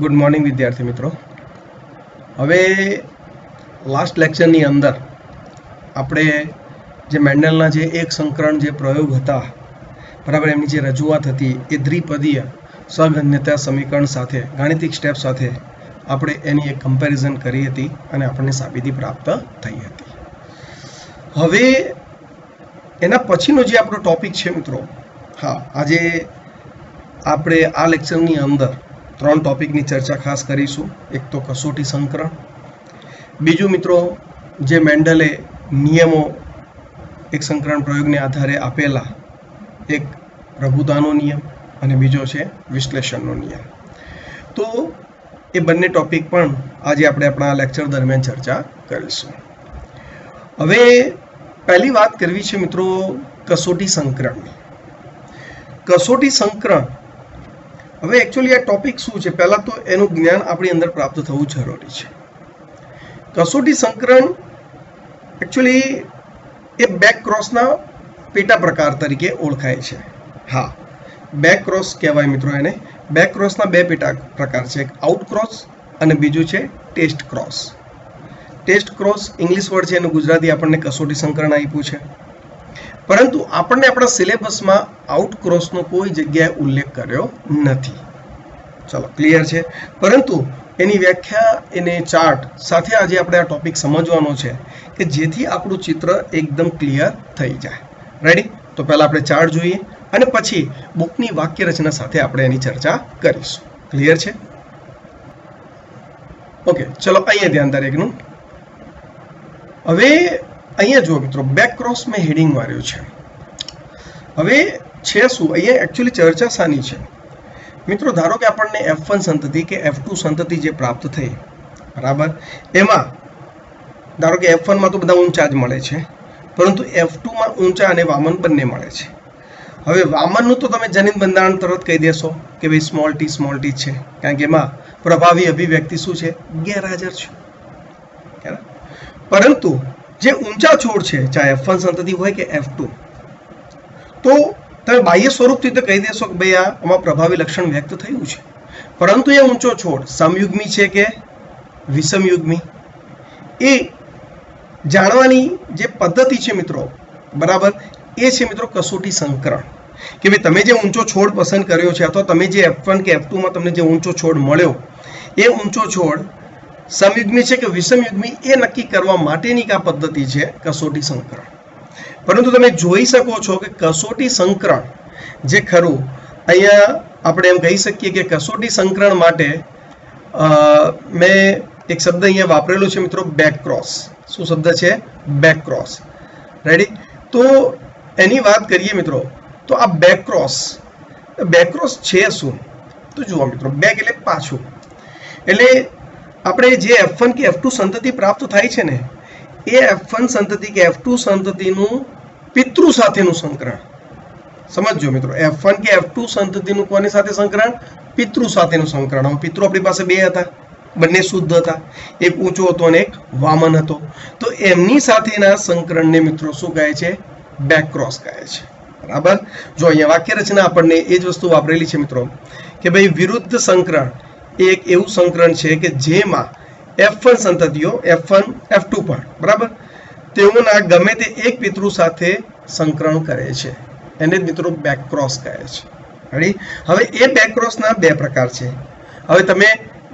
Good morning વિદ્યાર્થી મિત્રો. હવે લાસ્ટ લેક્ચરની અંદર આપણે જે મેન્ડલના જે એક સંકરણ જે પ્રયોગ હતા, બરાબર, એમની જે રજૂઆત હતી એ દ્વિપદીય સઘન્યતા સમીકરણ સાથે ગાણિતિક સ્ટેપ સાથે આપણે એની એક કમ્પેરિઝન કરી હતી અને આપણને સાબિતી પ્રાપ્ત થઈ હતી. હવે એના પછીનો જે આપણો ટોપિક છે મિત્રો, આજે આપણે આ લેક્ચરની અંદર 3 ટોપિકની ચર્ચા ખાસ કરીશું. એક તો કસોટી સંકરણ, બીજું મિત્રો જે મેન્ડલે નિયમો એક સંકરણ પ્રયોગને આધારે આપેલા, એક પ્રભુતાનો નિયમ અને બીજો છે વિશ્લેષણનો નિયમ. તો એ બંને ટોપિક પણ આજે આપણે આપણા લેક્ચર દરમિયાન ચર્ચા કરીશું. હવે પહેલી વાત કરવી છે મિત્રો કસોટી સંકરણની. કસોટી સંકરણ, હવે એકચ્યુઅલી આ ટોપિક શું છે, પહેલા તો એનું જ્ઞાન આપણી અંદર પ્રાપ્ત થવું જરૂરી છે. કસોટી સંકરણ એકચ્યુઅલી એ બેક ક્રોસના પેટા પ્રકાર તરીકે ઓળખાય છે. બેક ક્રોસ કહેવાય મિત્રો એને. બેક ક્રોસના 2 પેટા પ્રકાર છે, એક આઉટ ક્રોસ અને બીજું છે test cross. Test cross English word છે, એનું ગુજરાતી આપણને કસોટી સંકરણ આપ્યું છે, પરંતુ આપણને આપણા સિલેબસમાં આઉટ ક્રોસનો કોઈ જગ્યાએ ઉલ્લેખ કર્યો નથી. ચલો, ક્લિયર છે. પરંતુ એની વ્યાખ્યા, એને ચાર્ટ સાથે આજે આપણે આ ટોપિક સમજવાનો છે કે જેથી આપણું ચિત્ર એકદમ ક્લિયર થઈ જાય. રેડી? તો પહેલા આપણે ચાર્ટ જોઈએ અને પછી બુકની વાક્ય રચના સાથે આપણે એની ચર્ચા કરીશું. ક્લિયર છે? ઓકે, ચલો અહીંયા ધ્યાન દરેકનું. હવે અહીંયા જુઓ મિત્રો, બેક ક્રોસ મેં હેડિંગ માર્યું છે. હવે છે શું અહીંયા એકચ્યુઅલી ચર્ચા શાની છે મિત્રો? ધારો કે આપણને F1 સંતતિ કે F2 સંતતિ જે પ્રાપ્ત થઈ, બરાબર, એમાં ધારો કે F1 માં તો બધા ઊંચા જ મળે છે, પરંતુ F2 માં ઊંચા અને વામન બંને મળે છે. હવે વામનનું તો તમે જનીન બંધારણ તરત કહી દેશો કે ભાઈ સ્મોલ ટી છે, કારણ કે એમાં પ્રભાવી અભિવ્યક્તિ શું છે? ગેરહાજર છે. પરંતુ જે ઊંચા છોડ છે, ચાહે F1 સંતતિ હોય કે F2, તો તમે બાહ્ય સ્વરૂપથી તો કહી દેશો કે ભાઈ આમાં પ્રભાવી લક્ષણ વ્યક્ત થયું છે, પરંતુ એ ઊંચો છોડ સમયુગ્મી છે કે વિષમયુગ્મી, એ જાણવાની જે પદ્ધતિ છે મિત્રો, બરાબર, એ છે મિત્રો કસોટી સંકરણ. કે ભાઈ તમે જે ઊંચો છોડ પસંદ કર્યો છે અથવા તમે જે F1 કે F2 માં તમને જે ઊંચો છોડ મળ્યો, એ ઊંચો છોડ સમયુગ્મી છે કે વિષમયુગ્મી, એ નક્કી કરવા માટેની આ પદ્ધતિ છે કસોટી સંકરણ. પરંતુ તમે જોઈ શકો છો કે કસોટી સંકરણ જે ખરું, અહીંયા આપણે એમ કહી શકીએ કે કસોટી સંકરણ માટે મેં એક શબ્દ અહીંયા વાપરેલો છે મિત્રો, બેક ક્રોસ. શું શબ્દ છે? Back cross. રેડી? તો એની વાત કરીએ મિત્રો, તો આ બેક ક્રોસ છે શું? તો જુઓ મિત્રો, બેક એટલે પાછું. એટલે આપણે જે F1 કે F2 સંતતિ પ્રાપ્ત થાય છે ને, એ F1 સંતતિ કે F2 સંતતિનું પિતૃ સાથેનું સંકરણ. સમજો મિત્રો, F1 કે F2 સંતતિનું કોની સાથે સંકરણ? પિતૃ સાથેનું સંકરણ. હવે પિતૃ આપણી પાસે 2 હતા, બંને શુદ્ધ હતા, એક ઊંચો હતો અને એક વામન હતો. તો એમની સાથેના સંકરણને મિત્રો શું કહે છે? બેક ક્રોસ કહે છે. બરાબર? જો અહીંયા વાક્ય રચના આપણને એ જ વસ્તુ વાપરેલી છે મિત્રો, કે ભાઈ વિરુદ્ધ સંકરણ એ એક એવું સંકરણ છે કે જેમાં F1 સંતતિઓ, F1 F2 પણ, બરાબર, તેઓના ગમે તે એક પિતૃ સાથે સંકરણ કરે છે. એને જ મિત્રો બેક ક્રોસ કહે છે. રેડી? હવે એ બેક ક્રોસના 2 પ્રકાર છે. હવે તમે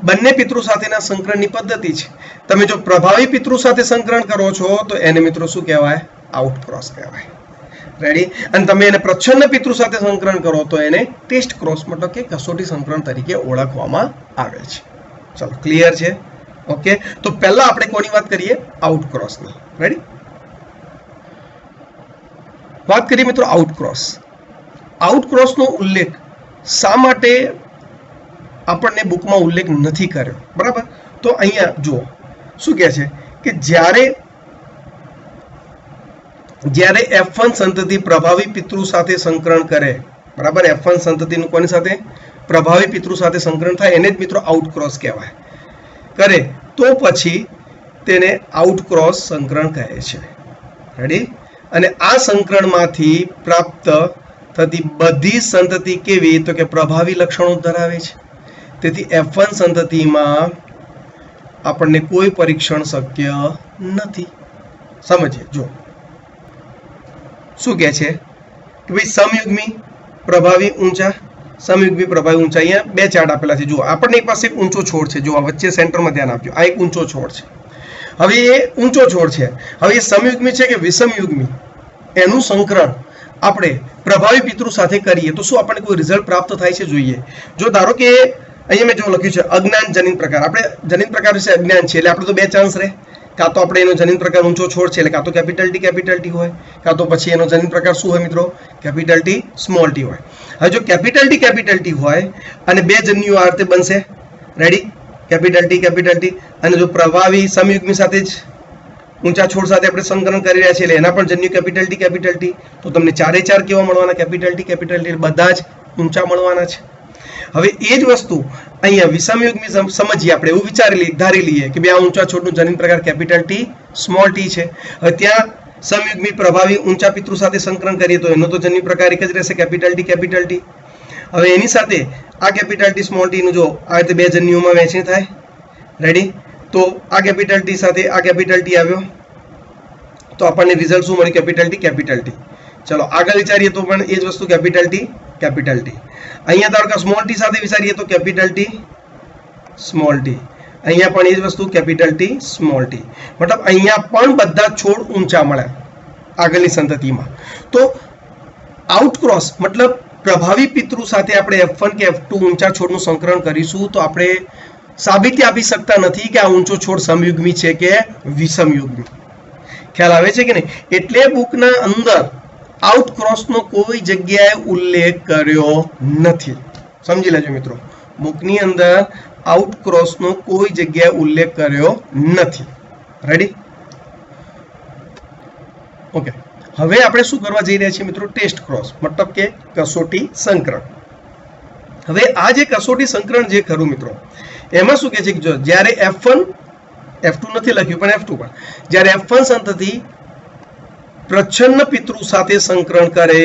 બંને પિતૃ સાથેના સંકરણની પદ્ધતિ છે. તમે જો પ્રભાવી પિતૃ સાથે સંકરણ કરો છો તો એને મિત્રો શું કહેવાય? આઉટ ક્રોસ કહેવાય. રેડી? અને તમે એને પ્રચ્છન્ન પિતૃ સાથે સંકરણ કરો તો એને ટેસ્ટ ક્રોસ, મતલબ કે કસોટી સંકરણ તરીકે ઓળખવામાં આવે છે. ચલો, ક્લિયર છે? ઓકે, તો પહેલા આપણે કોની વાત કરીએ? આઉટ ક્રોસની. રેડી? વાત કરીએ મિત્રો આઉટ ક્રોસ. આઉટ ક્રોસનો ઉલ્લેખ શા માટે આપણને બુકમાં ઉલ્લેખ નથી કર્યો? બરાબર? તો અહીંયા જુઓ શું કહે છે કે જ્યારે F1 સંતતિ પ્રભાવી પિતૃ સાથે સંકરણ કરે, બરાબર, F1 સંતતિનું કોની સાથે? પ્રભાવી પિતૃ સાથે સંકરણ થાય, એને જ મિત્રો આઉટ ક્રોસ કહેવાય. કરે તો પછી તેને આઉટ ક્રોસ સંકરણ કહે છે. રેડી? અને આ સંકરણમાંથી પ્રાપ્ત થતી બધી સંતતિ કેવી? તો કે પ્રભાવી લક્ષણો ધરાવે છે. તેથી F1 સંતતિમાં આપણને કોઈ પરીક્ષણ શક્ય નથી. સમજીએ. જો શું કહે છે કે ભાઈ સમયુગ્મી પ્રભાવી ઊંચા, સમયુગ્મી પ્રભાવી ઊંચા. અહીંયા બે ચાર્ટ આપેલા છે. જુઓ, આપણને પાસે એક ઊંચો છોડ છે. જો આ વચ્ચે સેન્ટરમાં ધ્યાન આપજો. આ એક ઊંચો છોડ છે. હવે એ ઊંચો છોડ છે. હવે એ સમયુગ્મી છે કે વિષમયુગ્મી, એનું સંકરણ આપણે પ્રભાવી પિતૃ સાથે કરીએ તો શું આપણને કોઈ રિઝલ્ટ પ્રાપ્ત થાય છે? જોઈએ. જો ધારો કે અહીંયા મેં જો લખ્યું છે અજ્ઞાન જનીન પ્રકાર. આપણે જનીન પ્રકાર વિશે અજ્ઞાન છે એટલે આપણે તો બે ચાન્સ રહે. કાં તો આપણે એનો જનીન પ્રકાર ઊંચો છોડ છે એટલે કાં તો કેપિટલ ટી હોય, કાં તો પછી એનો જનીન પ્રકાર શું હોય મિત્રો? કેપિટલ ટી સ્મોલ ટી હોય. હવે જો કેપિટલ ટી હોય અને બે જન્યુઓ આ રીતે બનશે. રેડી? કેપિટલ ટી અને જો પ્રભાવી સમયુગ્મી સાથે જ ઊંચા છોડ સાથે આપણે સંકરણ કરી રહ્યા છીએ એટલે એના પણ જન્યુ કેપિટલ ટી, તો તમને ચારે ચાર કેવા મળવાના? કેપિટલ ટી બધા જ ઊંચા મળવાના છે. હવે એ જ વસ્તુ અહીંયા વિષમયુગ્મી સમજીએ આપણે, એવું ધારી લઈએ કે બે આ ઊંચા છોડનું જનીન પ્રકાર કેપિટલ ટી સ્મોલ ટી છે. હવે ત્યાં સમયુગ્મી પ્રભાવી ઊંચા પિતૃ સાથે સંકરણ કરીએ તો એનો તો જન્યુ પ્રકાર એક જ રહેશે, કેપિટલ ટી. હવે એની સાથે આ કેપિટલ ટી સ્મોલ ટી નું જો આ રીતે બે જન્યુઓમાં વહેંચણી થાય. રેડી? તો આ કેપિટલ ટી સાથે આ કેપિટલ ટી આવ્યો તો આપણને રિઝલ્ટ શું મળ્યું? Capital T. ચલો આગળ વિચારીએ તો પણ એ જ વસ્તુ કેપિટલ ટી. અહીંયા ધારો કે સ્મોલ ટી સાથે વિચારીએ તો કેપિટલ ટી સ્મોલ ટી. અહીંયા પણ એ જ વસ્તુ કેપિટલ ટી સ્મોલ ટી. મતલબ અહીંયા પણ બધા છોડ ઊંચા મળ્યા આગળની સંતતિમાં. તો આઉટક્રોસ મતલબ પ્રભાવી પિતૃ સાથે આપણે F1 કે F2 ઊંચા છોડનું સંકરણ કરીશું તો આપણે સાબિતી આપી શકતા નથી કે આ ઊંચો છોડ સમયુગ્મી છે કે વિષમયુગ્મી. ખ્યાલ આવે છે કે નહીં? એટલે બુકના અંદર આઉટક્રોસનો કોઈ જગ્યાએ ઉલ્લેખ કર્યો નથી. સમજી લેજો મિત્રો, બુકની અંદર આઉટક્રોસનો કોઈ જગ્યાએ ઉલ્લેખ કર્યો નથી. રેડી? ઓકે. હવે આપણે શું કરવા જઈ રહ્યા છીએ મિત્રો? ટેસ્ટ ક્રોસ મતલબ કે કસોટી સંકરણ. હવે આ જે કસોટી સંકરણ જે ખરું મિત્રો, એમાં શું કહે છે કે જો જ્યારે F1 F2 નથી લખ્યું પણ F2 પણ જ્યારે F1 સંતતિ પ્રચ્છન્ન પિતૃ સાથે સંકરણ કરે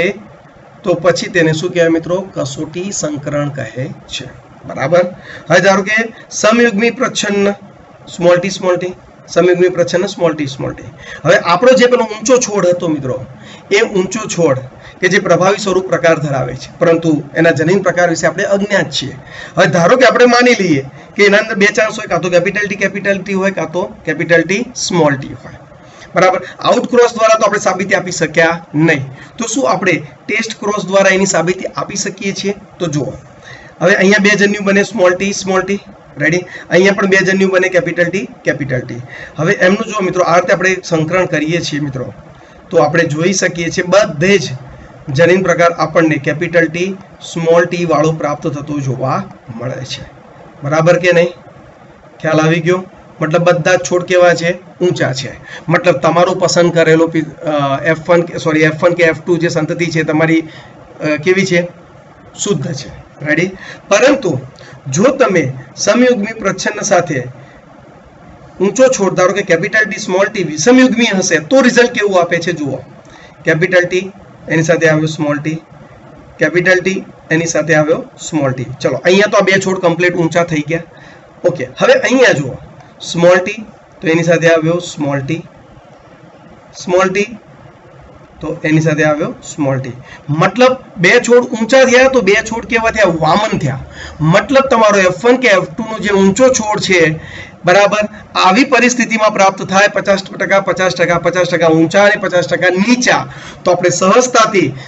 તો પછી તેને શું કહેવાય મિત્રો? કસોટી સંકરણ કહે છે. બરાબર? હવે ધારો કે સમયુગ્મી પ્રચ્છન્ન સ્મોલ ટી, સમયુગ્મી પ્રચ્છન્ન સ્મોલ ટી. હવે આપણો જે પેલો ઊંચો છોડ હતો મિત્રો, એ ઊંચો છોડ કે જે પ્રભાવી સ્વરૂપ પ્રકાર ધરાવે છે પરંતુ એના જનીન પ્રકાર વિશે આપણે અજ્ઞાત છીએ. હવે ધારો કે આપણે માની લઈએ કે એના અંદર બે ચાન્સ હોય, કાં તો કેપિટલ ટી હોય કાં તો કેપિટલ ટી સ્મોલ ટી હોય. બરાબર? આઉટ ક્રોસ દ્વારા તો આપણે સાબિતી આપી શક્યા નહીં. તો શું આપણે ટેસ્ટ ક્રોસ દ્વારા એની સાબિતી આપી શકીએ છીએ? તો જુઓ, હવે અહીંયા બે જન્યુ બને સ્મોલ ટી. રેડી? અહીંયા પણ બે જન્યુ બને કેપિટલ ટી. હવે એમનું જો મિત્રો આ રીતે આપણે સંકરણ કરીએ છીએ મિત્રો તો આપણે જોઈ શકીએ છીએ બધે જ જનીન પ્રકાર આપણને કેપિટલ ટી સ્મોલ ટી વાળો પ્રાપ્ત થતો જોવા મળે છે. બરાબર કે નહીં? ખ્યાલ આવી ગયો? મતલબ બધા છોડ કેવા છે? ઊંચા છે. મતલબ તમારો પસંદ કરેલો F1 કે F2 જે સંતતિ છે તમારી કેવી છે? શુદ્ધ છે. રેડી? પરંતુ જો તમે સમયુગ્મી પ્રચ્છન્ન સાથે ઊંચો છોડ ધારો કે કેપિટલ ટી સ્મોલ ટી વિષમયુગ્મી હશે તો રિઝલ્ટ કેવું આપે છે? જુઓ, કેપિટલ ટી એની સાથે આવ્યો સ્મોલ ટી, કેપિટલ ટી એની સાથે આવ્યો સ્મોલ ટી. ચલો અહીંયા તો આ બે છોડ કમ્પ્લીટ ઊંચા થઈ ગયા. ઓકે. હવે અહીંયા જુઓ, સ્મોલ ટી તો એની સાથે આવ્યો સ્મોલ ટી તો એની સાથે આવ્યો સ્મોલ ટી. મતલબ બે છોડ ઊંચા થયા તો બે છોડ કેવા થયા? વામન થયા. મતલબ તમારો F1 કે F2 નો જે ઊંચો છોડ છે, બરાબર, આવી પરિસ્થિતિમાં પ્રાપ્ત થાય 50% ઊંચા અને 50% નીચા તો આપણે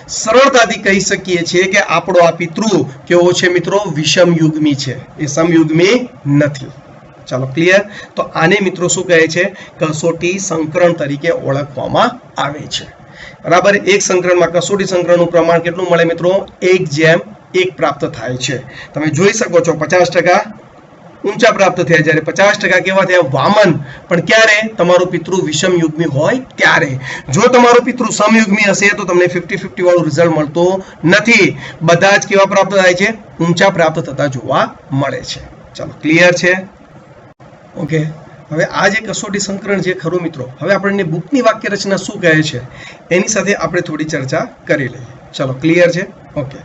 સરળતાથી કહી શકીએ છીએ કે આપણો આ પિતૃ કેવો છે મિત્રો? વિષમયુગ્મી છે, એ સમયુગ્મી નથી. ચાલો ક્લિયર? તો આને મિત્રો શું કહે છે? કસોટી સંકરણ તરીકે ઓળખવામાં આવે છે. બરાબર? એક સંકરણમાં કસોટી સંકરણનું પ્રમાણ કેટલું મળે મિત્રો? 1:1 પ્રાપ્ત થાય છે. તમે જોઈ શકો છો 50% ઊંચા પ્રાપ્ત થયા, જ્યારે 50% કેવા થયા? વામન. પણ ક્યારે? તમારું પિતૃ વિષમયુગ્મી હોય ત્યારે. જો તમારું પિતૃ સમયુગ્મી હશે તો તમને 50-50 વાળું રિઝલ્ટ મળતો નથી. બધા જ કેવા પ્રાપ્ત થાય છે? ઊંચા પ્રાપ્ત થતા જોવા મળે છે. ચાલો ક્લિયર છે? ઓકે. હવે આ જે કસોટી સંકરણ જે ખરું મિત્રો, હવે આપણને બુકની વાક્ય રચના શું કહે છે એની સાથે આપણે થોડી ચર્ચા કરી લઈએ. ચલો ક્લિયર છે? ઓકે.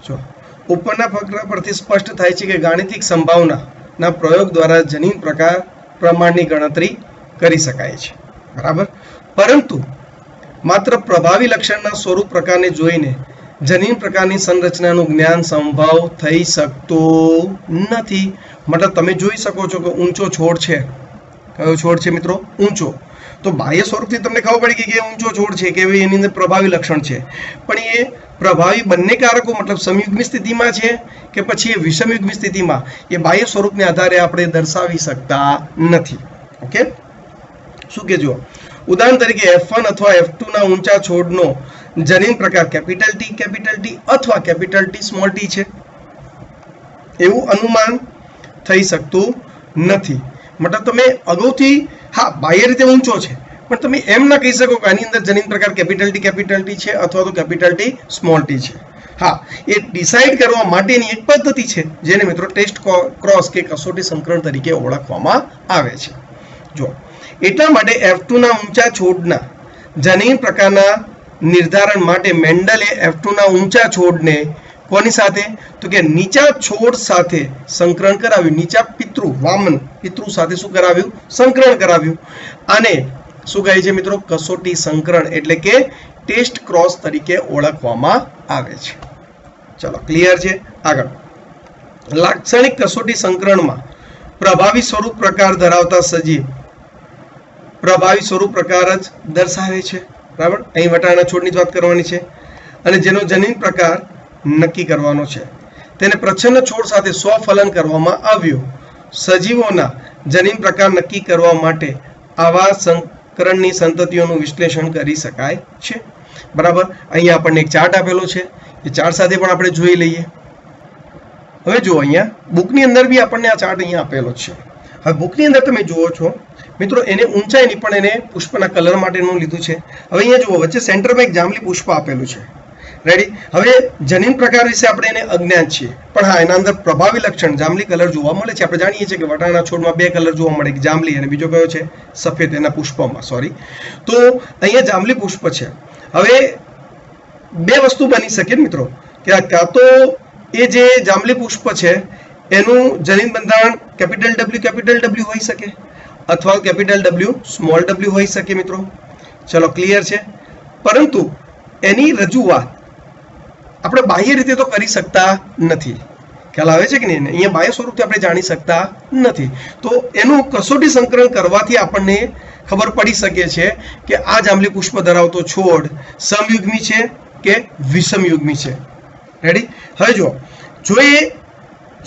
જો ઉપરના ફકરા પરથી સ્પષ્ટ થાય છે કે ગાણિતિક સંભાવનાના પ્રયોગ દ્વારા જનીન પ્રકાર પ્રમાણની ગણતરી કરી શકાય છે, બરાબર. પરંતુ માત્ર પ્રભાવી લક્ષણના સ્વરૂપ પ્રકારને જોઈને જનીન પ્રકારની સંરચનાનું જ્ઞાન સંભવ થઈ શકતું નથી. મતલબ તમે જોઈ શકો છો કે ઊંચો છોડ છે. કયો છોડ છે મિત્રો? ઊંચો. તો બાહ્ય સ્વરૂપથી તમને ખબર પડી ગઈ કે ઊંચો છોડ છે કે એની અંદર પ્રભાવી લક્ષણ છે, પણ એ પ્રભાવી બંને કારકો મતલબ સમયુગ્મી સ્થિતિમાં છે કે પછી એ વિષમયુગ્મી સ્થિતિમાં, એ બાહ્ય સ્વરૂપને આધારે આપણે દર્શાવી શકતા નથી. ઓકે, શું કે જુઓ, ઉદાહરણ તરીકે F1 અથવા F2 ના ઊંચા છોડનો જનીન પ્રકાર કેપિટલ T અથવા કેપિટલ T સ્મોલ t છે એવું અનુમાન થઈ શકતું નથી. મતલબ તમે અગાઉથી હા બાહ્ય રીતે ઊંચો છે, પણ તમે એમ ના કહી શકો કે આની અંદર જનીન પ્રકાર કેપિટલ T છે અથવા તો કેપિટલ T સ્મોલ t છે. હા, એ ડિસાઇડ કરવા માટેની એક પદ્ધતિ છે જેને મિત્રો ટેસ્ટ ક્રોસ કે કસોટી સંકરણ તરીકે ઓળખવામાં આવે છે. જો એટલા માટે F2 ના ઊંચા છોડના જનીન પ્રકારના નિર્ધારણ માટે મેન્ડલે F2 ના ઊંચા છોડને કોની સાથે? તો કે નીચા છોડ સાથે સંકરણ કરાવ્યું. નીચા પિતૃ વામન પિતૃ સાથે શું કરાવ્યું? સંકરણ કરાવ્યું. આને શું કહે છે મિત્રો? કસોટી સંકરણ એટલે કે ટેસ્ટ ક્રોસ તરીકે ઓળખવામાં આવે છે. ચલો, ક્લિયર છે? આગળ, લાક્ષણિક કસોટી સંકરણમાં પ્રભાવી સ્વરૂપ પ્રકાર ધરાવતા સજીવ પ્રભાવી સ્વરૂપ પ્રકાર જ દર્શાવે છે, બરાબર. અહીં વટાણા છોડની જ વાત કરવાની છે અને જેનો જનીન પ્રકાર નક્કી કરવાનો છે. તેને પ્રચ્છન્ન છોડ સાથે સ્વફલન કરવામાં આવ્યું. સજીવોના જનીન પ્રકાર નક્કી કરવા માટે આવા સંકરણની સંતતિઓનું વિશ્લેષણ કરી શકાય છે, બરાબર. અહીંયા આપણને એક ચાર્ટ આપેલો છે, એ ચાર્ટ સાથે પણ આપણે જોઈ લઈએ. હવે જુઓ, અહીંયા બુકની અંદર બી આપણને આ ચાર્ટ અહીંયા આપેલો છે. હવે બુકની અંદર તમે જુઓ છો મિત્રો, એને ઊંચાઈની પણ એને પુષ્પના કલર માટેનું લીધું છે. હવે અહીંયા જુઓ, વચ્ચે સેન્ટરમાં એક જાંબલી પુષ્પ આપેલું છે. રેડી. હવે જનીન પ્રકાર વિશે આપણે એને અજ્ઞાત છીએ, પણ હા એના અંદર પ્રભાવી લક્ષણ જાંબલી કલર જોવા મળે છે. આપણે જાણીએ છીએ કે વટાણા છોડમાં બે કલર જોવા મળે, એક જાંબલી અને બીજો કયો છે? સફેદ. એના પુષ્પમાં સોરી. તો અહીંયા જાંબલી પુષ્પ છે. હવે બે વસ્તુ બની શકે મિત્રો, કે કાં તો એ જે જાંબલી પુષ્પ છે એનું જનીન બંધારણ કેપિટલ W હોઈ શકે અથવા કેપિટલ W સ્મોલ w હોઈ શકે મિત્રો. ચલો, ક્લિયર છે? પરંતુ એની રજૂઆત આપણે બાહ્ય રીતે તો કરી શકતા નથી. ખ્યાલ આવે છે કે નહીં? અહીંયા બાહ્ય સ્વરૂપથી આપણે જાણી શકતા નથી. તો એનું કસોટી સંકરણ કરવાથી આપણને ખબર પડી શકે છે કે આ જાંબલી પુષ્પ ધરાવતો છોડ સમયુગ્મી છે કે વિષમયુગ્મી છે. રેડી. હવે જો એ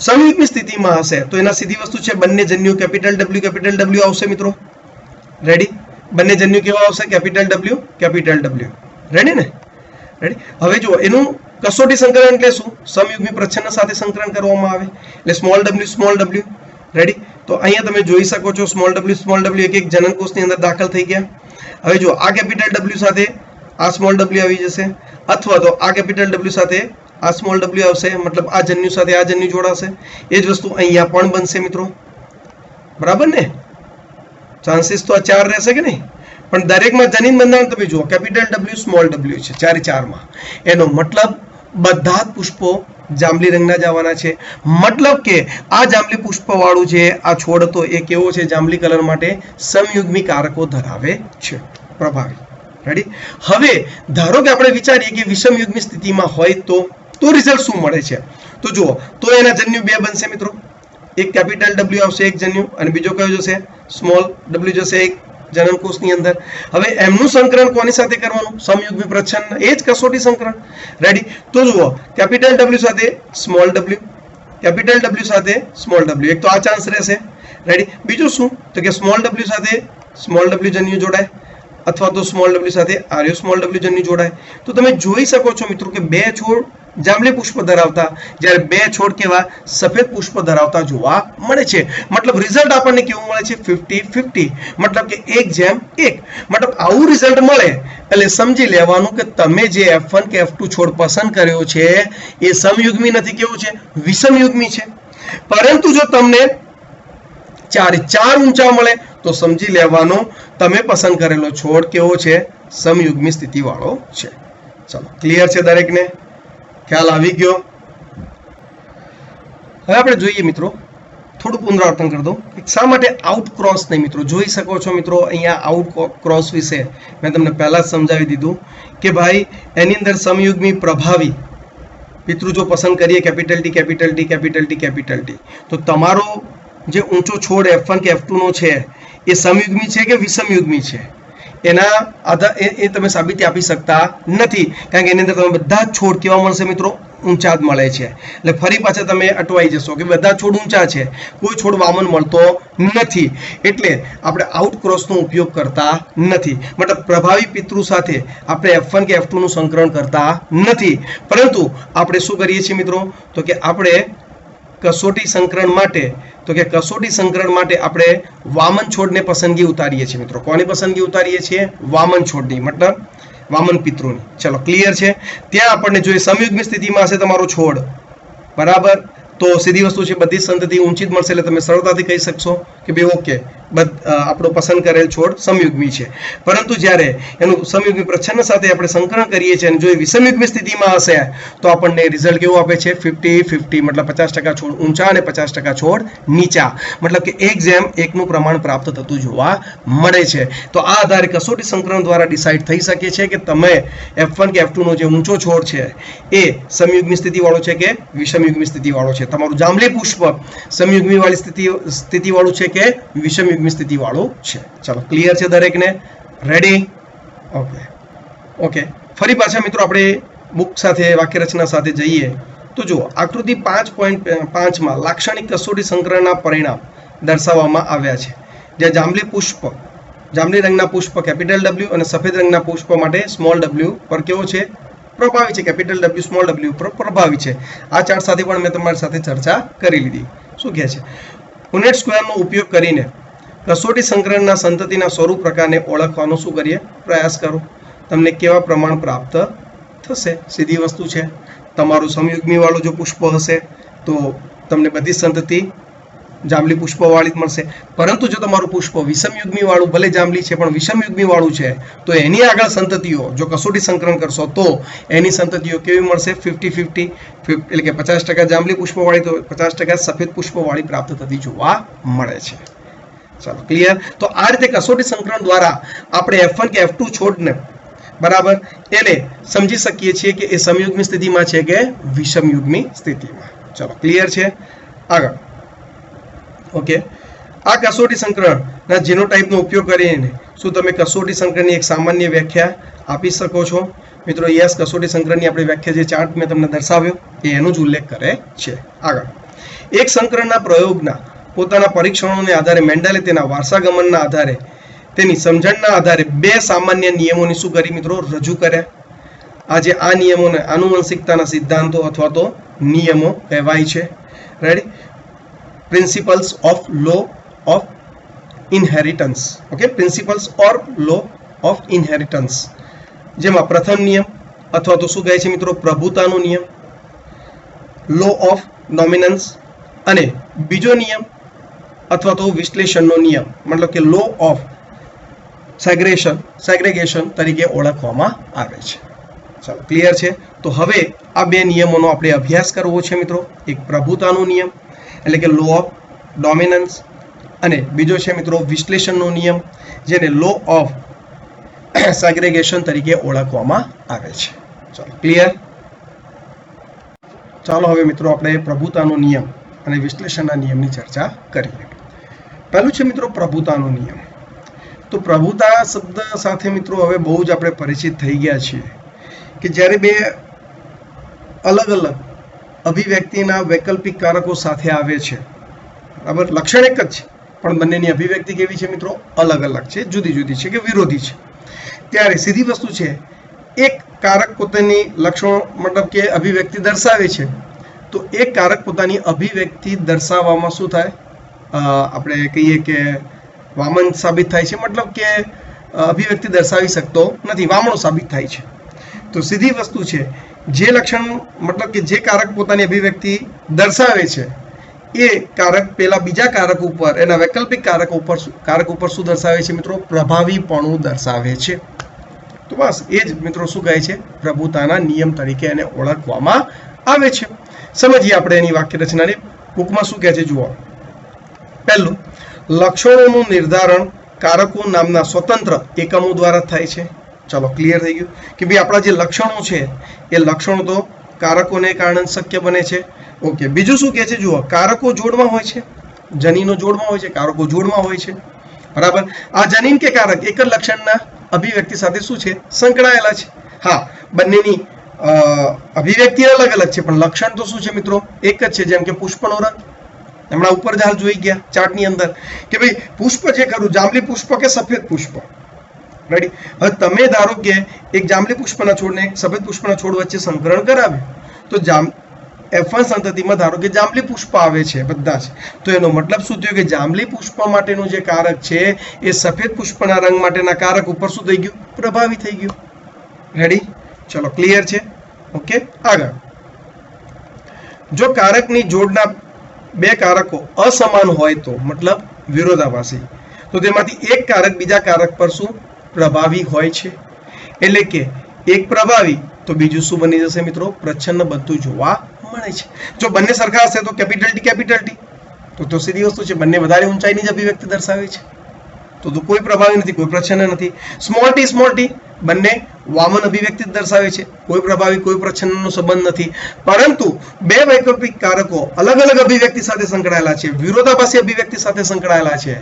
સમયુગ્મી સ્થિતિમાં હશે તો એના સીધી વસ્તુ છે બંને જન્યુ કેપિટલ W આવશે મિત્રો. રેડી. બંને જન્યુ કેવા આવશે? Capital W. રેડી ને? રેડી. હવે જો એનું કસોટી સંકરણ એટલે શું? સમયુગ્મી પ્રચ્છન્ન સાથે સંકરણ કરવામાં આવે એટલે સ્મોલ w. રેડી. તો અહીંયા તમે જોઈ શકો છો સ્મોલ w એક એક જનનકોષની અંદર દાખલ થઈ ગયા. હવે જો આ કેપિટલ W સાથે આ સ્મોલ w આવી જશે, અથવા તો આ કેપિટલ W સાથે આ સ્મોલ w આવશે, મતલબ આ જન્યુ સાથે આ જન્યુ જોડાશે. એ જ વસ્તુ અહીંયા પણ બનશે મિત્રો, બરાબર ને? ચાન્સીસ તો આ 4 રહેશે કે નહીં? પણ દરેકમાં જનીન બંધારણ તમે જુઓ કેપિટલ W સ્મોલ w છે ચારે ચારમાં. એનો મતલબ બધા જ પુષ્પો જાંબલી રંગના જ આવવાના છે. મતલબ કે આ જાંબલી પુષ્પ વાળું જે આ છોડ હતો એ કેવો છે? જાંબલી કલર માટે સમયુગ્મી કારકો ધરાવે છે, પ્રભાવી. રેડી. હવે ધારો કે આપણે વિચારીએ કે વિષમયુગ્મી સ્થિતિમાં હોય તો રિઝલ્ટ શું મળે છે? તો જુઓ, તો એના જન્યુ બે બનશે મિત્રો. એક કેપિટલ W આવશે એક જન્યુ, અને બીજો કયો જશે? સ્મોલ w જશે એક જનનકોષની અંદર. હવે એમનું સંકરણ કોની સાથે કરવાનું? સમયુગ્મી પ્રચ્છન્ન. એ જ કસોટી સંકરણ. રેડી. તો જુઓ, કેપિટલ W સાથે સ્મોલ w, કેપિટલ W સાથે સ્મોલ w. એક તો આ ચાન્સ રહેશે. રેડી. બીજું શું? તો કે સ્મોલ w સાથે સ્મોલ w જન્યુ જોડાય, અથવા તો સ્મોલ w સાથે આર્યો સ્મોલ w જન્યુ જોડાય. તો તમે જોઈ શકો છો મિત્રો કે બે છોડ જાંબલી પુષ્પ ધરાવતા, જ્યારે બે છોડ કેવા? સફેદ પુષ્પ ધરાવતા જોવા મળે છે. મતલબ રિઝલ્ટ આપણને કેવું મળે છે? 50-50. મતલબ કે 1:1. મતલબ આવું રિઝલ્ટ મળે એટલે સમજી લેવાનું કે તમે જે F1 કે F2 છોડ પસંદ કર્યો છે એ સમયુગ્મી નથી. કેવું છે? વિષમયુગ્મી છે. પરંતુ જો તમને 4 ઊંચા મળે તો સમજી લેવાનું તમે પસંદ કરેલો છોડ કેવો છે? સમયુગ્મી સ્થિતિ વાળો છે. ચલો, ક્લિયર છે દરેકને? ખ્યાલ આવી ગયો? હવે આપણે જોઈએ મિત્રો, થોડું પુનરાવર્તન કરી દઉં શા માટે આઉટ ક્રોસ નહીં. મિત્રો જોઈ શકો છો મિત્રો, અહીંયા આઉટ ક્રોસ વિશે મેં તમને પહેલા જ સમજાવી દીધું કે ભાઈ એની અંદર સમયુગ્મી પ્રભાવી પિતૃ જો પસંદ કરીએ capital T capital T capital T capital T, તો તમારો જે ઊંચો છોડ F1 કે F2 નો છે એ સમયુગ્મી છે કે વિષમયુગ્મી છે, એના આધાર એ તમે સાબિતી આપી શકતા નથી, કારણ કે એની અંદર તમે બધા જ છોડ કેવા મળશે મિત્રો, ઊંચા જ મળે છે. એટલે ફરી પાછા તમે અટવાઈ જશો કે બધા છોડ ઊંચા છે, કોઈ છોડ વામન મળતો નથી, એટલે આપણે આઉટ ક્રોસનો ઉપયોગ કરતા નથી. મતલબ પ્રભાવી પિતૃ સાથે આપણે F1 કે F2 નું સંકરણ કરતા નથી, પરંતુ આપણે શું કરીએ છીએ મિત્રો, તો કે આપણે કસોટી સંકરણ માટે આપણે વામન છોડને પસંદગી ઉતારીએ છીએ મિત્રો. કોની પસંદગી ઉતારીએ છીએ? વામન છોડની, મતલબ વામન પિતૃની. ચલો ક્લિયર છે. ત્યાં આપણને જોઈએ સમયુગ્મી સ્થિતિમાં હશે તમારો છોડ, બરાબર, તો સીધી વસ્તુ છે બધી સંતતિ ઊંચી જ મળશે, એટલે તમે સરળતાથી કહી શકશો કે ભાઈ ઓકે આપણો પસંદ કરેલ છોડ સમયુગ્મી છે. પરંતુ જ્યારે એનું સમયુગ્મી પ્રચ્છન્ન સાથે આપણે સંકરણ કરીએ છીએ અને જો વિષમયુગ્મી સ્થિતિમાં હશે તો આપણને રિઝલ્ટ કેવું આપે છે? 50-50, મતલબ 50% છોડ ઊંચા અને 50% છોડ નીચા, મતલબ કે 1:1 નું પ્રમાણ પ્રાપ્ત થતું જોવા મળે છે. તો આ આધારે કસોટી સંકરણ દ્વારા ડિસાઇડ થઈ શકે છે કે તમે F1 કે F2 નો જે ઊંચો છોડ છે એ સમયુગ્મી સ્થિતિ વાળો છે કે વિષમયુગ્મી સ્થિતિ વાળો છે. તમારું જાંબલી પુષ્પ સમયુગ્મી વાળી સ્થિતિ વાળું છે કે વિષમયુગ્મી સ્થિતિ વાળું છે. ચલો ક્લિયર છે દરેકને? રેડી? ઓકે. ફરી પાછા મિત્રો આપણે બુક સાથે વાક્ય રચના સાથે જઈએ તો જુઓ, આકૃતિ 5.5 માં લાક્ષણિક કસોટી સંકરણના પરિણામ દર્શાવવામાં આવ્યા છે. જ્યાં જાંબલી રંગના પુષ્પ કેપિટલ W અને સફેદ રંગના પુષ્પ માટે સ્મોલ w પર કેવો છે? પ્રભાવી છે. કેપિટલ W સ્મોલ w પર પ્રભાવી છે. આ ચાર્ટ સાથે પણ મેં તમારી સાથે ચર્ચા કરી લીધી. શું કહે છે? પુનેટ સ્ક્વેરનો ઉપયોગ કરીને કસોટી સંકરણના સંતતિના સ્વરૂપ પ્રકારને ઓળખવાનો શું કરીએ? પ્રયાસ કરો. તમને કેવા પ્રમાણ પ્રાપ્ત થશે? સીધી વસ્તુ છે. તમારું સમયુગ્મી વાળું જો પુષ્પ હશે તો તમને બધી સંતતિ જાંબલી પુષ્પ વાળી જ મળશે, પરંતુ જો તમારું પુષ્પ વિષમયુગ્મી વાળું, ભલે જાંબલી છે પણ વિષમયુગ્મી વાળું છે, તો એની આગળ સંતતિઓ જો કસોટી સંકરણ કરશો તો એની સંતતિઓ કેવી મળશે? 50-50, એટલે કે 50% જાંબલી પુષ્પ વાળી તો 50% સફેદ પુષ્પ વાળી પ્રાપ્ત થતી જોવા મળે છે. ચાલો ક્લિયર? તો આ રીતે કસોટી સંકરણ દ્વારા આપણે F1 કે F2 છોડને, બરાબર, એને સમજી શકીએ છીએ કે એ સમયુગ્મી સ્થિતિમાં છે કે વિષમયુગ્મી સ્થિતિમાં. ચલો ક્લિયર છે? આગળ. ઓકે. આ કસોટી સંકરણના જીનોટાઇપનો ઉપયોગ કરીને શું તમે કસોટી સંકરણની એક સામાન્ય વ્યાખ્યા આપી શકો છો? મિત્રો યસ, કસોટી સંકરણની આપણી વ્યાખ્યા જે ચાર્ટ મેં તમને દર્શાવ્યો એ એનો જ ઉલ્લેખ કરે છે. આગળ. એક સંકરણના પ્રયોગના પોતાના પરીક્ષણોને આધારે મેન્ડલે તેના વારસાગમનના આધારે તેની સમજણના આધારે બે સામાન્ય નિયમોની શું કરી મિત્રો? રજૂ કર્યા. આજે આ નિયમોને આનુવંશિકતાના સિદ્ધાંતો અથવા તો નિયમો કહેવાય છે. Ready? Principles of law of inheritance. Okay, principles or law of inheritance, જેમાં પ્રથમ નિયમ અથવા તો શું કહે છે મિત્રો? પ્રભુતાનો નિયમ, લો ઓફ ડોમિનન્સ, અને બીજો નિયમ અથવા તો વિશ્લેષણનો નિયમ, મતલબ કે લો ઓફ સેગ્રેગેશન તરીકે ઓળખવામાં આવે છે. ચાલો ક્લિયર છે? તો હવે આ બે નિયમોનો આપણે અભ્યાસ કરવો છે મિત્રો. એક પ્રભુતાનો નિયમ એટલે કે લો ઓફ ડોમિનન્સ, અને બીજો છે મિત્રો વિશ્લેષણનો નિયમ, જેને લો ઓફ સેગ્રેગેશન તરીકે ઓળખવામાં આવે છે. ચાલો ક્લિયર? ચાલો હવે મિત્રો આપણે પ્રભુતાનો નિયમ અને વિશ્લેષણના નિયમની ચર્ચા કરીએ. પહેલું છે મિત્રો પ્રભુતાનો નિયમ. તો પ્રભુતા શબ્દ સાથે મિત્રો હવે બહુ જ આપણે પરિચિત થઈ ગયા છીએ કે જ્યારે બે અલગ અલગ અભિવ્યક્તિના વૈકલ્પિક કારકો સાથે આવે છે, બરાબર, લક્ષણ એક જ છે પણ બંનેની અભિવ્યક્તિ કેવી છે મિત્રો? અલગ અલગ છે, જુદી જુદી છે કે વિરોધી છે. ત્યારે સીધી વસ્તુ છે, એક કારક પોતાની લક્ષણો મતલબ કે અભિવ્યક્તિ દર્શાવે છે, તો એક કારક પોતાની અભિવ્યક્તિ દર્શાવવામાં શું થાય? આપણે કહીએ કે વામન સાબિત થાય છે, મતલબ કે અભિવ્યક્તિ દર્શાવી શકતો નથી, વામણો સાબિત થાય છે. તો સીધી વસ્તુ છે, જે લક્ષણ મતલબ કે જે કારક પોતાની અભિવ્યક્તિ દર્શાવે છે એ કારક પેલા બીજા કારક ઉપર, એના વૈકલ્પિક કારક ઉપર શું દર્શાવે છે મિત્રો? પ્રભાવીપણું દર્શાવે છે. તો બસ એ જ મિત્રો શું કહે છે? પ્રભુતાના નિયમ તરીકે એને ઓળખવામાં આવે છે. સમજીએ આપણે એની વાક્ય રચનાને બુકમાં શું કહે છે જુઓ. પહેલું, લક્ષણોનું નિર્ધારણ કારકો નામના સ્વતંત્ર એકમો દ્વારા થાય છે. ચલો ક્લિયર થઈ ગયું કે ભાઈ આપણા જે લક્ષણો છે એ લક્ષણો તો કારકોને કારણે શક્ય બને છે. ઓકે, બીજું શું કહે છે જુઓ, કારકો જોડમાં હોય છે, જનીનો જોડમાં હોય છે, કારકો જોડમાં હોય છે. બરાબર. આ જનીન કે કારક એક જ લક્ષણના અભિવ્યક્તિ સાથે શું છે, સંકળાયેલા છે. હા, બંનેની અભિવ્યક્તિ અલગ અલગ છે પણ લક્ષણ તો શું છે મિત્રો, એક જ છે. જેમ કે પુષ્પનો રંગ, હમણાં ઉપર જ હાલ જોઈ ગયા ચાર્ટની અંદર કે ભાઈ પુષ્પ છે ખરું, જાંબલી પુષ્પ કે સફેદ પુષ્પ. રેડી. હવે તમે ધારો કે એક જાંબલી પુષ્પના છોડને એક સફેદ પુષ્પના છોડ વચ્ચે સંકરણ કરાવે તો F1 સંતતિમાં ધારો કે જાંબલી પુષ્પ આવે છે બધા જ, તો એનો મતલબ શું થયો કે જાંબલી પુષ્પ માટેનું જે કારક છે એ સફેદ પુષ્પના રંગ માટેના કારક ઉપર શું થઈ ગયું, પ્રભાવી થઈ ગયું. રેડી. ચલો ક્લિયર છે. ઓકે, આગળ. જો કારકની જોડના બે કારકો અસમાન હોય તો મતલબ વિરોધાભાસી, તો તેમાંથી એક કારક બીજા કારક પર શું પ્રભાવી હોય છે. એટલે કે એક પ્રભાવી તો બીજું શું બની જશે મિત્રો, પ્રચ્છન્ન બનતું જોવા મળે છે. જો બંને સરખા હશે તો કેપિટલ ટી તો સીધી વસ્તુ છે, બંને વધારે ઊંચાઈની જ અભિવ્યક્તિ દર્શાવે છે. તો કોઈ પ્રભાવી નથી, કોઈ પ્રચ્છન્ન નથી. સ્મોલ ટી બંને વામન અભિવ્યક્તિ દર્શાવે છે, કોઈ પ્રભાવી કોઈ પ્રચ્છન્નનો સંબંધ નથી. પરંતુ બે વૈકલ્પિક કારકો અલગ અલગ અભિવ્યક્તિ સાથે સંકળાયેલા છે, વિરોધાભાસી અભિવ્યક્તિ સાથે સંકળાયેલા છે.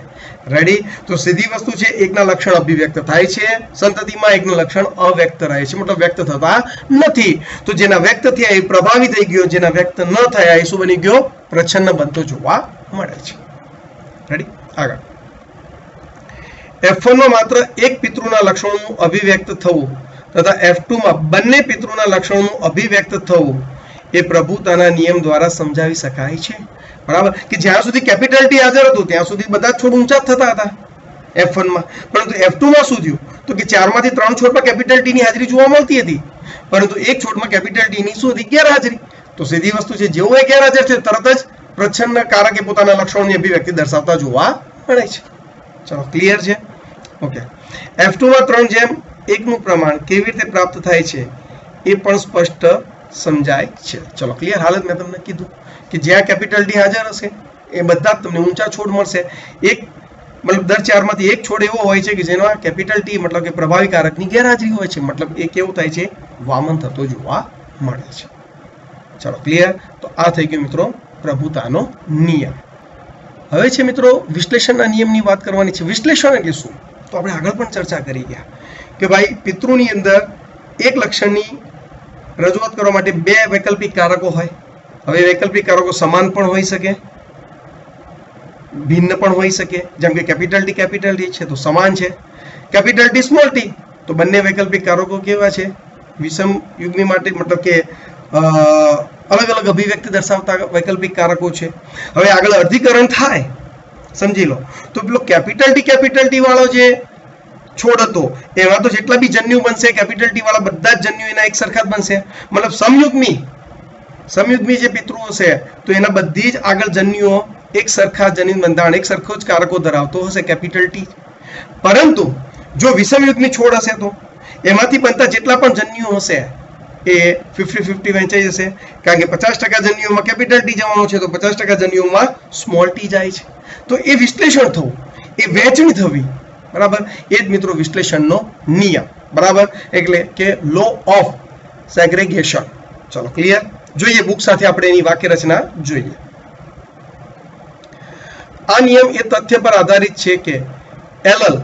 રેડી. તો સીધી વસ્તુ છે, એકના લક્ષણ અભિવ્યક્ત થાય છે સંતતિમાં, એકનું લક્ષણ અવ્યક્ત રહે છે, મતલબ વ્યક્ત થતા નથી. તો જેના વ્યક્ત થયા એ પ્રભાવી થઈ ગયો, જેના વ્યક્ત ન થયા એ શું બની ગયો, પ્રચ્છન્ન બનતો જોવા મળે છે. રેડી. આગળ. F1 માં માત્ર એક પિતૃના લક્ષણોનું અભિવ્યક્ત થવું તથા F2 માં બંને પિતૃના લક્ષણોનું અભિવ્યક્ત થવું એ પ્રભુતાના નિયમ દ્વારા સમજાવી શકાય છે. બરાબર. કે જ્યાં સુધી કેપિટલ ટી હાજર હતું ત્યાં સુધી બધા છોડ ઊંચા થતા હતા F1 માં, પરંતુ F2 માં શું થયું તો કે 4 માંથી 3 છોડમાં કેપિટલ ટી ની હાજરી જોવા મળતી હતી, પરંતુ એક છોડમાં કેપિટલ ટી ની શું હતી, ગેરહાજરી. તો સીધી વસ્તુ છે, જેવો એ ગેરહાજર છે તરત જ પ્રચ્છન્ન કારકે પોતાના લક્ષણોની અભિવ્યક્તિ દર્શાવતા જોવા મળે છે. ચલો ક્લિયર છે. ઓકે. F2 માં 3:1 નું પ્રમાણ કેવી રીતે પ્રાપ્ત થાય છે એ પણ સ્પષ્ટ સમજાય છે. ચલો ક્લિયર. હાલત મેં તમને કીધું કે જ્યાં કેપિટલ ડી હાજર હશે એ બધા જ તમને ઊંચા છોડ મળશે. એક મતલબ દર 4 માંથી એક છોડ એવો હોય છે કે જેનો કેપિટલ ટી મતલબ કે પ્રભાવી કારકની ગેરહાજરી હોય છે, મતલબ એ કેવું થાય છે, વામન થતો જોવા મળે છે. ચલો ક્લિયર. તો આ થઈ ગયું મિત્રો પ્રભુતાનો નિયમ. હવે છે મિત્રો વિશ્લેષણના નિયમની વાત કરવાની છે. વિશ્લેષણ એટલે શું, તો આપણે આગળ પણ ચર્ચા કરી ગયા કે ભાઈ પિતૃની અંદર એક લક્ષણની રજૂઆત કરવા માટે બે વૈકલ્પિક કારકો હોય. હવે વૈકલ્પિક કારકો સમાન પણ હોઈ શકે, ભિન્ન પણ હોઈ શકે. જેમ કે કેપિટલ ટી છે તો સમાન છે, કેપિટલ ટી સ્મોલ ટી તો બંને વૈકલ્પિક કારકો કેવા છે, વિષમ યુગ્મી માટે મતલબ કે અલગ અલગ અભિવ્યક્તિ દર્શાવતા વૈકલ્પિક કારકો છે. હવે આગળ અર્ધીકરણ થાય સમજી લો તો પેલો કેપિટલ ટી વાળો જે છોડ હતો એમાં તો જેટલા બી જન્યુ બનશે કેપિટલ ટી વાળા બધા જ જન્યુ એના એક સરખા જ બનશે. મતલબ સમયુગ્મી જે પિતૃ હશે તો એના બધી જ આગળ જન્યુઓ એક સરખા જનીન બંધારણ એક સરખો જ કારકો ધરાવતો હશે કેપિટલ ટી. પરંતુ જો વિષમયુગ્મી છોડ હશે તો એમાંથી બનતા જેટલા પણ જન્યુઓ હશે એ 50-50 વહેંચાઈ જશે, કારણ કે 50% જન્યુઓમાં કેપિટલ ટી જવાનો છે તો 50% જન્યુઓમાં સ્મોલ ટી જાય છે. તો એ વિશ્લેષણ થવું, એ વહેંચણી થવી, બરાબર, એ જ મિત્રો વિશ્લેષણનો નિયમ. બરાબર, એટલે કે લો ઓફ સેગ્રેગેશન. ચલો ક્લિયર. જોઈએ બુક સાથે આપણે એની વાક્ય રચના જોઈએ. આ નિયમ એ તથ્ય પર આધારિત છે કે એલલ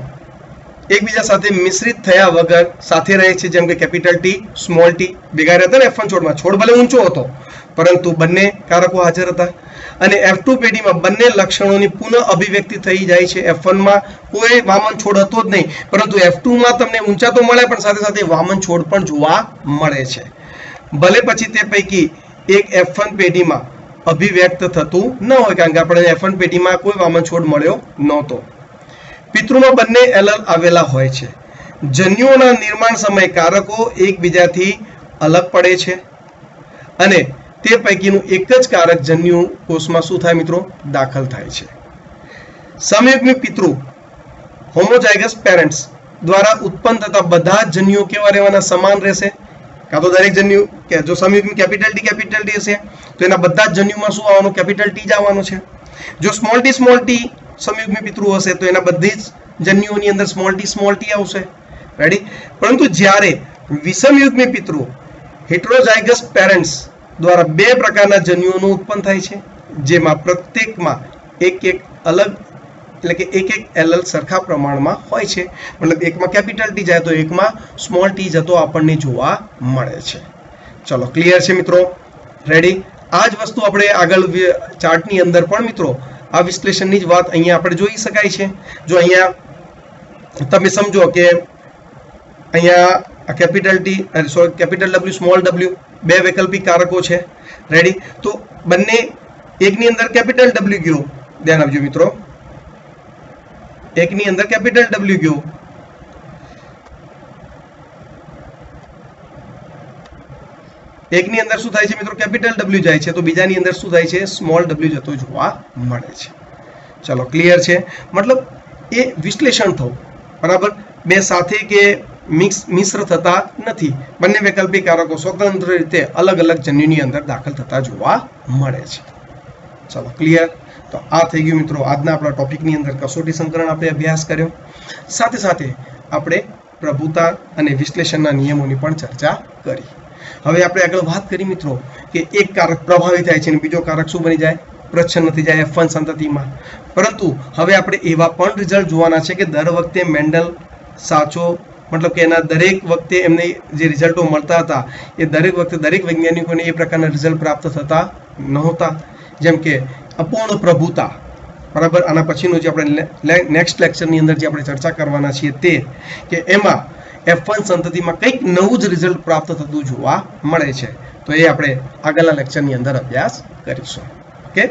એકબીજા સાથે મિશ્રિત થયા વગર સાથે રહે છે. જેમ કે કેપિટલ ટી સ્મોલ ટી ભેગા રહેતા ને F1 છોડમાં, છોડ ભલે ઊંચો હતો પરંતુ બંને કારકો હાજર હતા. અને F2 પેઢીમાં બંને લક્ષણોની પુનઃ અભિવ્યક્તિ થઈ જાય છે. F1 માં કોઈ વામન છોડ હતો જ નહીં, પરંતુ F2 માં તમને ઊંચા તો મળે પણ સાથે સાથે વામન છોડ પણ જોવા મળે છે. ભલે પછી તે પૈકી એક F1 પેઢીમાં અભિવ્યક્ત થતું ન હોય, કારણ કે આપણે F1 પેઢીમાં કોઈ વામન છોડ મળ્યો નહોતો. પિતૃમાં બંને એલલ આવેલા હોય છે. જન્યુઓના નિર્માણ સમયે કારકો એકબીજાથી અલગ પડે છે અને તે પૈકીનું એક જ કારક જન્યુ કોષમાં શું થાય મિત્રો, દાખલ થાય છે. સમયુગ્મી પિતૃ હોમોજાઇગસ પેરેન્ટ્સ દ્વારા ઉત્પન્ન થતા બધા જ જન્યુઓ કેવા રહેવાના, સમાન રહેશે. કાં તો દરેક જન્યુ કે જો સમયુગ્મી કેપિટલ ટી હશે તો એના બધા જ જન્યુમાં શું આવવાનું? કેપિટલ ટી જ આવવાનું છે. જો સ્મોલ ટી સમયુગ્મી પિતૃ હશે તો એના બધી જ જન્યુઓની અંદર સ્મોલ ટી આવશે. રેડી? પરંતુ જ્યારે વિષમયુગ્મી પિતૃ હેટરોઝાઇગસ પેરેન્ટ્સ દ્વારા બે પ્રકારના જન્યુઓનું ઉત્પન્ન થાય છે, જેમાં પ્રત્યેકમાં એક અલગ એટલે કે એક એલએલ સરખા પ્રમાણમાં હોય છે. મતલબ એકમાં કેપિટલ ટી જાય તો એકમાં સ્મોલ ટી જતો આપણને જોવા મળે છે. ચલો ક્લિયર છે મિત્રો? રેડી? આ જ વસ્તુ આપણે આગળ ચાર્ટની અંદર પણ મિત્રો આ વિશ્લેષણની જ વાત અહીંયા આપણે જોઈ શકાય છે. જો અહીંયા તમે સમજો કે અહીંયા capital T sorry capital W small W બે વૈકલ્પિક કારકો છે. રેડી? તો બંને એકની અંદર કેપિટલ ડબલ્યુ ગયો, ધ્યાન આપજો મિત્રો, એકની અંદર કેપિટલ ડબલ્યુ ગયો, એકની અંદર શું થાય છે મિત્રો? કેપિટલ ડબલ્યુ જાય છે, તો બીજાની અંદર શું થાય છે? સ્મોલ ડબલ્યુ જતો જોવા મળે છે. ચલો ક્લિયર છે? મતલબ એ વિશ્લેષણ થવું, બરાબર, બે સાથે કે મિશ્ર થતા નથી. બંને વૈકલ્પિક કારકો સ્વતંત્ર રીતે અલગ અલગ જન્યુની અંદર દાખલ થતા જોવા મળે છે. ચલો ક્લિયર? તો આ થઈ ગયું મિત્રો આજના આપણા ટોપિકની અંદર કસોટી સંકરણ આપણે અભ્યાસ કર્યો. સાથે સાથે આપણે પ્રભુતા અને વિશ્લેષણના નિયમોની પણ ચર્ચા કરી. હવે આપણે આગળ વાત કરી મિત્રો કે એક કારક પ્રભાવિત થાય છે અને બીજો કારક શું બની જાય? પ્રચ્છન્ન થઈ જાય F1 સંતતિમાં. પરંતુ હવે આપણે એવા પણ રિઝલ્ટ જોવાના છે કે દર વખતે મેન્ડલ સાચો મતલબ કે એના દરેક વખતે એમને જે રિઝલ્ટો મળતા હતા એ દરેક વખતે દરેક વૈજ્ઞાનિકોને એ પ્રકારના રિઝલ્ટ પ્રાપ્ત થતા નહોતા. જેમ કે અપૂર્ણ પ્રભુતા, બરાબર. આના પછીનું જે આપણે નેક્સ્ટ લેક્ચરની અંદર જે આપણે ચર્ચા કરવાના છીએ તે કે એમાં F1 સંતતિમાં કંઈક નવું જ રિઝલ્ટ પ્રાપ્ત થતું જોવા મળે છે. તો એ આપણે આગળના લેક્ચરની અંદર અભ્યાસ કરીશું. ઓકે.